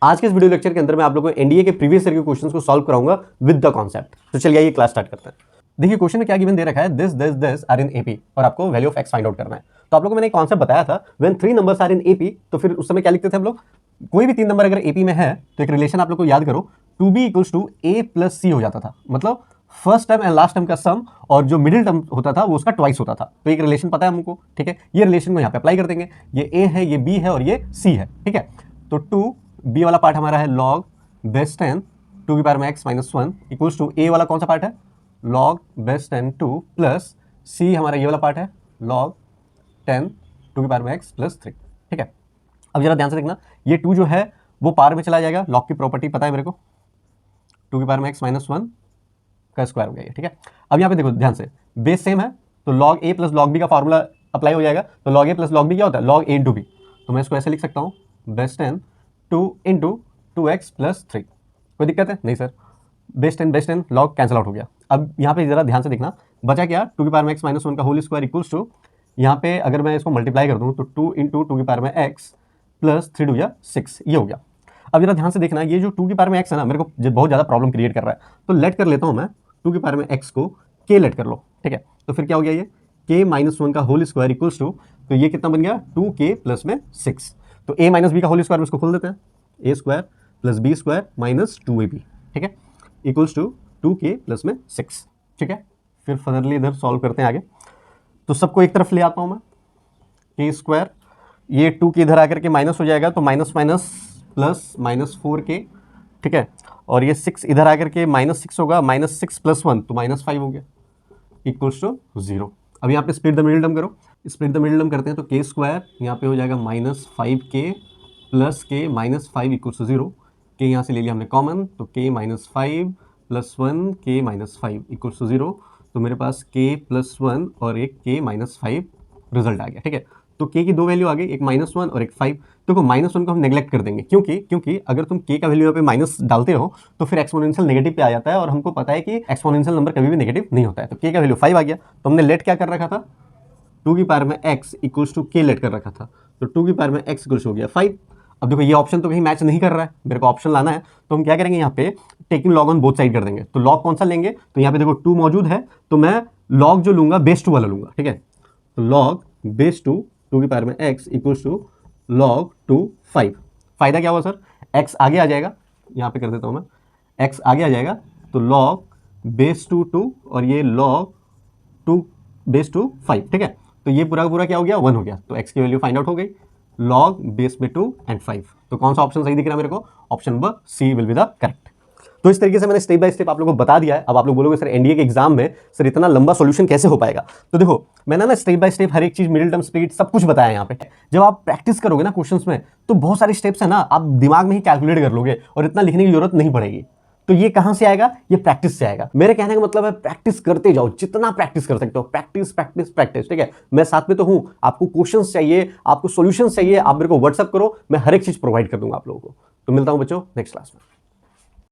आज के इस वीडियो लेक्चर के अंदर मैं आप लोगों को एनडीए के प्रीवियस ईयर के क्वेश्चंस को सॉल्व कराऊंगा विद द कॉन्सेप्ट। तो चलिए ये क्लास स्टार्ट करते हैं। देखिए क्वेश्चन में क्या गिवन दे रखा है, दिस आर इन एपी और आपको value of x find out करना है। तो आप लोगों को मैंने एक कॉन्सेप्ट बताया था, when 3 numbers are in AP, तो फिर उस समय क्या लिखते थे हम लोग, कोई भी 3 नंबर अगर एपी में है तो एक रिलेशन आप लोग को याद करो, 2b equals to a plus c हो जाता था। मतलब first term and last term का सम और जो मिडिल टर्म होता था वो उसका ट्वाइस होता था। तो एक रिलेशन पता है हमको, ठीक है। ये रिलेशन को यहाँ पे अप्लाई कर देंगे, ये a है, ये b है और ये c है, ठीक है। तो 2b वाला पार्ट हमारा है log बेस 10 2 की पावर में x minus 1 equals to a वाला कौन सा पार्ट है, log बेस 10 2 प्लस c हमारा ये वाला पार्ट है log 10 2 की पावर में x प्लस 3, ठीक है। अब जरा ध्यान से देखना, ये 2 जो है वो पावर में चला जाएगा, log की प्रॉपर्टी पता है मेरे को, 2 की पावर में x माइनस 1 का स्क्वायर हो गया, ठीक है। अब यहाँ पे देखो ध्यान से, बेस सेम है तो log a plus log b का फॉर्मूला अप्लाई हो जाएगा। तो log a plus log b क्या होता है, log a इंटू b। तो मैं इसको ऐसे लिख सकता हूँ, बेस 10 2 इंटू 2x प्लस 3। कोई दिक्कत है नहीं sir, base 10 log cancel out हो गया। अब यहाँ पे जरा ध्यान से देखना, बचा क्या, 2 की पावर में x माइनस 1 का होल स्क्वायर इक्वल्स टू, यहाँ पे अगर मैं इसको मल्टीप्लाई कर दूँ तो 2 इंटू 2 की पावर में x प्लस 3 2 6, ये हो गया। अब जरा ध्यान से देखना, ये जो 2 की पावर में x है ना, मेरे को बहुत ज़्यादा प्रॉब्लम क्रिएट कर रहा है। तो लेट कर लेता हूँ मैं 2 की पावर में x को k लेट कर लो, ठीक है। तो फिर क्या हो गया, ये k माइनस 1 का होल स्क्वायर इक्वल्स टू, तो ये कितना बन गया 2k प्लस में 6। तो a माइनस b का होल स्क्वायर में इसको खोल देते हैं, a square plus B square minus 2ab, ठीक है, इक्वल्स टू 2k प्लस में 6, ठीक है। फिर फर्दरली इधर सॉल्व करते हैं आगे। तो सबको एक तरफ ले आता हूँ मैं, k स्क्वायर, ये 2 के इधर आकर के माइनस हो जाएगा तो minus minus plus minus 4k, ठीक है। और ये 6 इधर आकर के माइनस 6 होगा, माइनस 6 प्लस 1 तो माइनस 5 हो गया, इक्वल्स टू 0। अब यहाँ पे स्प्लिट द मिडिल टर्म करो, स्प्लिट द मिडिल टर्म करते हैं तो k स्क्वायर यहाँ पे हो जाएगा minus 5k plus k minus 5 equals to 0। k यहाँ से ले लिया हमने कॉमन, तो k minus 5 plus 1 k minus 5 equals to 0। तो मेरे पास k प्लस 1 और एक k माइनस 5 रिजल्ट आ गया, ठीक है। तो k की दो वैल्यू आ गई, एक माइनस 1 और एक 5। देखो माइनस 1 को हम नेग्लेक्ट कर देंगे, क्योंकि अगर तुम k का वैल्यू यहाँ पे माइनस डालते हो तो फिर एक्सपोनेंशियल नेगेटिव पे आ जाता है, और हमको पता है कि एक्सपोनेंशियल नंबर कभी भी नेगेटिव नहीं होता है। तो k का वैल्यू 5 आ गया, तो हमने लेट क्या कर रखा था, 2 की पावर में x equals to k let कर रखा था। तो 2 की पावर में x इक्वल्स हो गया 5। अब देखो ये ऑप्शन तो कहीं मैच नहीं कर रहा है, मेरे को ऑप्शन लाना है, तो हम क्या करेंगे, यहाँ पे taking log on both side कर देंगे। तो लॉग कौन सा लेंगे, तो यहाँ पे देखो 2 मौजूद है, तो मैं लॉग जो लूंगा बेस 2 वाला लूंगा, ठीक है। तो लॉग बेस 2 2 की पावर में x इक्वल्स टू लॉग 2 5। फायदा क्या हुआ सर, x आगे आ जाएगा, यहाँ पे कर देता हूँ मैं, x आगे आ जाएगा तो लॉग बेस 2 2 और ये लॉग 2 बेस 2 5, ठीक है। तो ये पूरा का पूरा क्या हो गया, 1 हो गया। तो x की वैल्यू फाइंड आउट हो गई, लॉग बेस में 2 एंड 5। तो कौन सा ऑप्शन सही दिख रहा है मेरे को, option number C will be the correct. तो इस तरीके से मैंने स्टेप बाय स्टेप आप लोगों को बता दिया है। अब आप लोग बोलोगे सर एनडीए के एग्जाम में सर इतना लंबा सॉल्यूशन कैसे हो पाएगा, तो देखो मैंने ना स्टेप बाय स्टेप हर एक चीज, मिडिल टर्म स्प्लिट सब कुछ बताया यहाँ पे। जब आप प्रैक्टिस करोगे ना क्वेश्चंस में, तो बहुत सारे स्टेप्स है ना, आप दिमाग में ही कैलकुलेट कर लोगे और इतना लिखने की जरूरत नहीं पड़ेगी। तो ये कहां से आएगा, ये प्रैक्टिस से आएगा। मेरे कहने का मतलब है प्रैक्टिस करते जाओ, जितना प्रैक्टिस कर सकते हो, प्रैक्टिस प्रैक्टिस प्रैक्टिस, ठीक है। मैं साथ में तो हूं, आपको क्वेश्चंस चाहिए, आपको सॉल्यूशंस चाहिए, आप मेरे को व्हाट्सएप करो, मैं हर एक चीज प्रोवाइड कर दूंगा आप लोगों को। तो मिलता हूं बच्चों नेक्स्ट क्लास में।